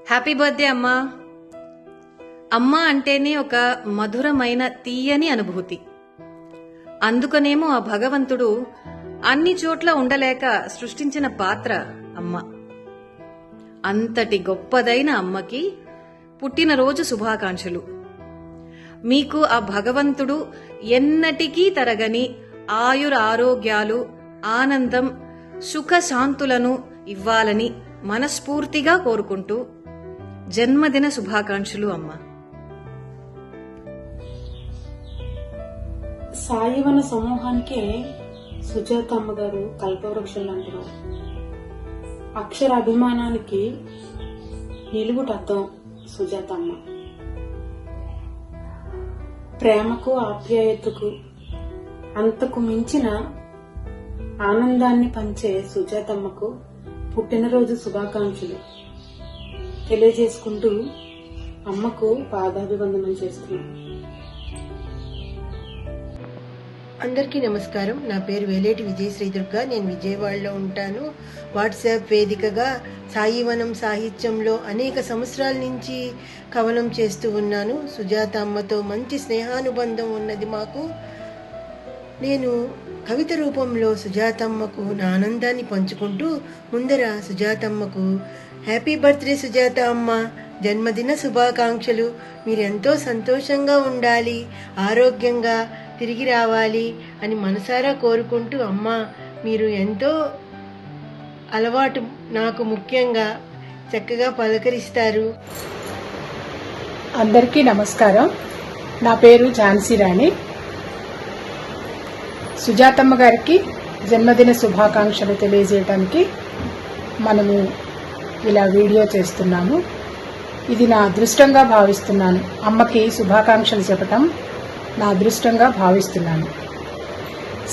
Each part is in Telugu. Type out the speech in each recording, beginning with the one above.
హ్యాపీ బర్త్డే అమ్మా. అమ్మ అంటేనే ఒక మధురమైన తీయని అనుభూతి. అందుకనేమో ఆ భగవంతుడు అన్ని చోట్ల ఉండలేక సృష్టించిన పాత్ర అమ్మ. అంతటి గొప్పదైన అమ్మకి పుట్టినరోజు శుభాకాంక్షలు. మీకు ఆ భగవంతుడు ఎన్నటికీ తరగని ఆయురారోగ్యాలు, ఆనందం, సుఖశాంతులను ఇవ్వాలని మనస్ఫూర్తిగా కోరుకుంటూ జన్మదిన శుభాకాంక్షలు అమ్మ. సాయివన సమూహానికే సుజాత అమ్మగారు కల్పవృక్షం అంటున్నారు. అక్షర అభిమానానికి నిలువుటద్దం సుజాత అమ్మ. ప్రేమకు ఆప్యాయతకు అంతకు మించిన ఆనందాన్ని పంచే సుజాతమ్మకు పుట్టినరోజు శుభాకాంక్షలు తెలియజేసుకుంటూ అమ్మకు పాదాభివందనం చేస్తున్నాం. అందరికీ నమస్కారం. నా పేరు వేలేటి విజయశ్రీ దుర్గా. నేను విజయవాడలో ఉంటాను. వాట్సాప్ వేదికగా సాయివనం సాహిత్యంలో అనేక సంవత్సరాల నుంచి కవనం చేస్తూ ఉన్నాను. సుజాత అమ్మతో మంచి స్నేహానుబంధం ఉన్నది మాకు. నేను కవిత రూపంలో సుజాతమ్మకు నా ఆనందాన్ని పంచుకుంటూ ముందర సుజాతమ్మకు హ్యాపీ బర్త్డే సుజాత అమ్మ, జన్మదిన శుభాకాంక్షలు. మీరెంతో సంతోషంగా ఉండాలి, ఆరోగ్యంగా తిరిగి రావాలి అని మనసారా కోరుకుంటూ, అమ్మ మీరు ఎంతో అలవాటు, నాకు ముఖ్యంగా చక్కగా పలకరిస్తారు. అందరికీ నమస్కారం. నా పేరు ఝాన్సీ రాణి. సుజాతమ్మ గారికి జన్మదిన శుభాకాంక్షలు తెలియజేయడానికి మనము ఇలా వీడియో చేస్తున్నాము. ఇది నా అదృష్టంగా భావిస్తున్నాను. అమ్మకి శుభాకాంక్షలు చెప్పటం నా అదృష్టంగా భావిస్తున్నాను.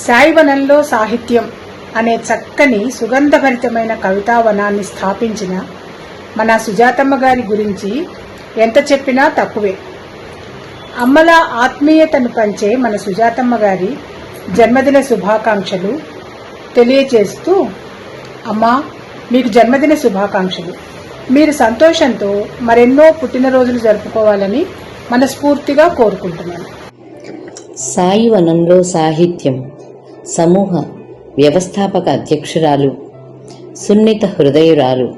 సాయివనంలో సాహిత్యం అనే చక్కని సుగంధభరితమైన కవితావనాన్ని స్థాపించిన మన సుజాతమ్మ గారి గురించి ఎంత చెప్పినా తక్కువే. అమ్మలా ఆత్మీయతను పంచే మన సుజాతమ్మ గారి జన్మదిన శుభాకాంక్షలు తెలియచేస్తూ, అమ్మా మీకు జన్మదిన శుభాకాంక్షలు. మీరు సంతోషంతో మరెన్నో పుట్టినరోజులు జరుపుకోవాలని మనస్ఫూర్తిగా కోరుకుంటున్నాను. సాయివనంలో సాహిత్యం సమూహ వ్యవస్థాపక అధ్యక్షురాలు, సున్నిత హృదయురాలు,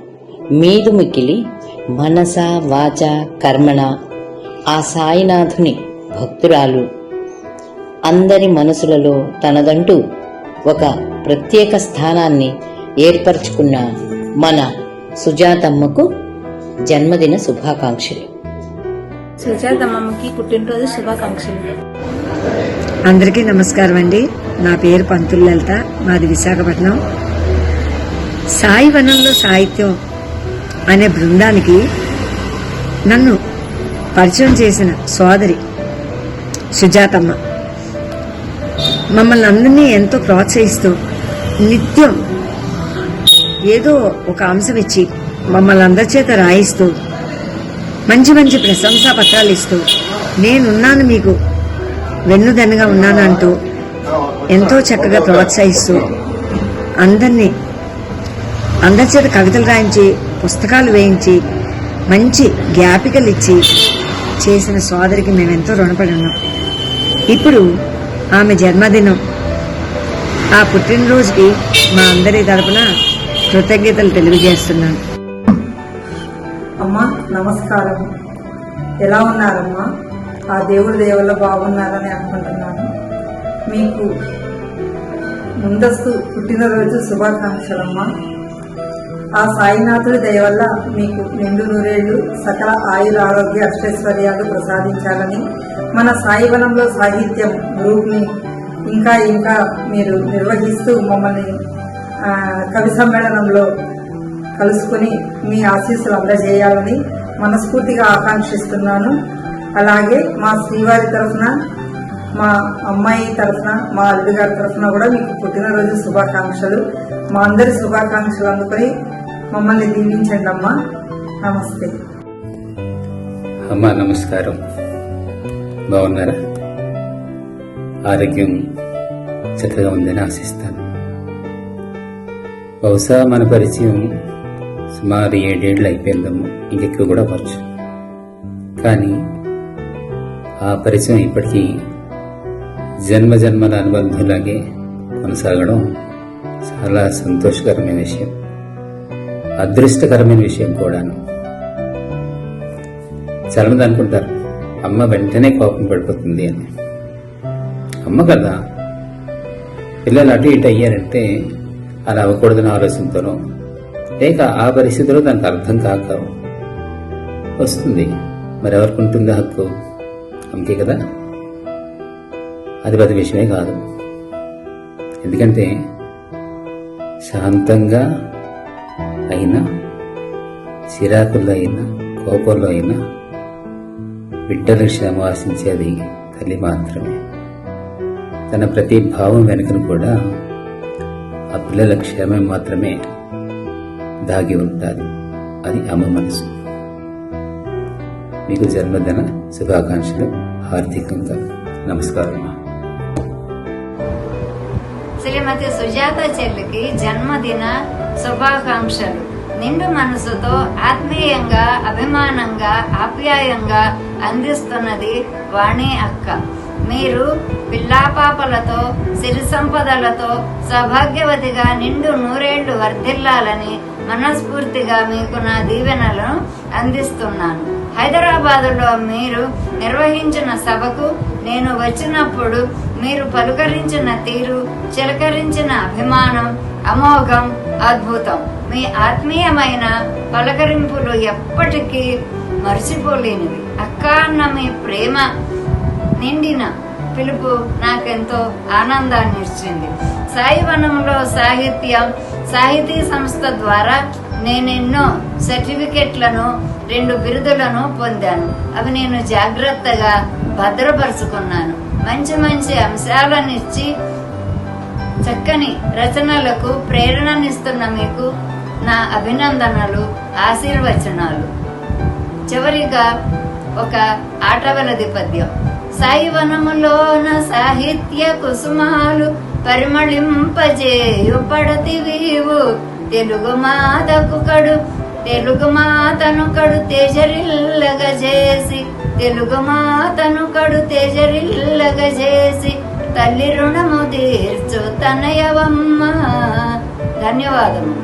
మీదు మికిలి మనస వాచ కర్మణ ఆ సాయినాథుని భక్తురాలు, అందరి మనసులలో తనదంటూ ఒక ప్రత్యేక స్థానాన్ని ఏర్పరచుకున్న మన సుజాతమ్మకు జన్మదిన శుభాకాంక్షలు. సుజాతమ్మకి పుట్టినరోజు శుభాకాంక్షలు. అందరికీ నమస్కారం అండి. నా పేరు పంతులు లలిత, మాది విశాఖపట్నం. సాయివనంలో సాహిత్యం అనే బృందానికి నన్ను పరిచయం చేసిన సోదరి సుజాతమ్మ మమ్మల్ని అందరినీ ఎంతో ప్రోత్సహిస్తూ, నిత్యం ఏదో ఒక అంశం ఇచ్చి మమ్మల్ని అందరి చేత రాయిస్తూ, మంచి మంచి ప్రశంసా పత్రాలు ఇస్తూ, నేనున్నాను మీకు వెన్నుదన్నుగా ఉన్నాను అంటూ ఎంతో చక్కగా ప్రోత్సహిస్తూ, అందరి చేత కవితలు రాయించి, పుస్తకాలు వేయించి, మంచి జ్ఞాపికలు ఇచ్చి చేసిన సోదరికి మేమెంతో రుణపడి ఉన్నాం. ఇప్పుడు ఆమె జన్మదినం, ఆ పుట్టినరోజుకి మా అందరి తరపున కృతజ్ఞతలు తెలియజేస్తున్నాను. అమ్మా నమస్కారం. ఎలా ఉన్నారమ్మా? ఆ దేవుడి దేవుళ్ళ బాగున్నారని అనుకుంటున్నాను. మీకు ముందస్తు పుట్టినరోజు శుభాకాంక్షలమ్మా. ఆ సాయినాథుడి దయ వల్ల మీకు నిండు నూరేళ్లు సకల ఆయుర ఆరోగ్య అష్టైశ్వర్యాలు ప్రసాదించాలని, మన సాయివనంలో సాహిత్యం గ్రూప్ని ఇంకా ఇంకా మీరు నిర్వహిస్తూ మమ్మల్ని కవి సమ్మేళనంలో కలుసుకుని మీ ఆశీస్సులు అందజేయాలని మనస్ఫూర్తిగా ఆకాంక్షిస్తున్నాను. అలాగే మా శ్రీవారి తరఫున, మా అమ్మాయి తరఫున, మా అల్లుడి గారి తరఫున కూడా మీకు పుట్టినరోజు శుభాకాంక్షలు. మా అందరి శుభాకాంక్షలు అందుకొని మమ్మల్ని దీవించండి అమ్మా. నమస్తే అమ్మా. నమస్కారం. బాగున్నారా? ఆరోగ్యం చక్కగా ఉందని ఆశిస్తాను. బహుశా మన పరిచయం సుమారు 7 ఏళ్ళు అయిపోయిందమ్మో, ఇంకెక్కువ కూడా అవ్వచ్చు. కానీ ఆ పరిచయం ఇప్పటికీ జన్మజన్మల అనుబంధంలాగే కొనసాగడం చాలా సంతోషకరమైన విషయం, అదృష్టకరమైన విషయం కూడాను. చాలా మంది అనుకుంటారు అమ్మ వెంటనే కోపం పడిపోతుంది అని. అమ్మ కదా, పిల్లలు అటు ఇటు అయ్యారంటే అలా అవ్వకూడదని ఆలోచనతోనో లేక ఆ పరిస్థితిలో దానికి అర్థం కాక వస్తుంది. మరెవరికి ఉంటుంది హక్కు? అమ్మకే కదా. అది పెద్ద విషయమే కాదు. ఎందుకంటే శాంతంగా అయినా, చిరాకుల్లో అయినా, కోపంలో అయినా బిడ్డల క్షేమం ఆశించేది తల్లి మాత్రమే. తన ప్రతి భావం వెనుకను కూడా ఆ పిల్లల క్షేమం మాత్రమే దాగి ఉంటారు. అది అమ్మ మనసు. మీకు జన్మదిన శుభాకాంక్షలు హార్దికంగా. నమస్కారం. శ్రీమతి సుజాత చెల్లికి జన్మదిన శుభాకాంక్షలు. నిండు మనసుతో ఆత్మీయంగా, అభిమానంగా, ఆప్యాయంగా అందిస్తున్నది వాణి అక్క. మీరు పిల్లాపాపలతో, సిరి సంపదలతో సౌభాగ్యవతిగా నిండు నూరేళ్లు వర్ధిల్లాలని మనస్ఫూర్తిగా మీకు నా దీవెనలను అందిస్తున్నాను. హైదరాబాదులో మీరు నిర్వహించిన సభకు నేను వచ్చినప్పుడు మీరు పలుకరించిన తీరు, చిలకరించిన అభిమానం అమోఘం, అద్భుతం. మీ ఆత్మీయమైన పలకరింపులు ఎప్పటికీ మర్చిపోలేనివి. అక్క అన్న మీ ప్రేమ నిండిన పిలుపు నాకెంతో ఆనందాన్ని ఇచ్చింది. సాయివనంలో సాహితీ సంస్థ ద్వారా నేనెన్నో సర్టిఫికెట్లను, 2 బిరుదులను పొందాను. అవి నేను జాగ్రత్తగా భద్రపరుచుకున్నాను. మంచి మంచి అంశాలనిచ్చి చక్కని రచనలకు ప్రేరణనిస్తున్న మీకు నా అభినందనలు, ఆశీర్వచనాలు. చివరిగా ఒక ఆటవలది పద్యం. సాయివనములోన సాహిత్య కుసుమాలు పరిమళింపజేయు పడతివీవు, తెలుగు మాతను కడు తేజరిల్లగజేసి, తెలుగు మాతను కడు తేజరిల్లగజేసి, తల్లి రుణము తీర్చు తనయవమ్మ. ధన్యవాదము.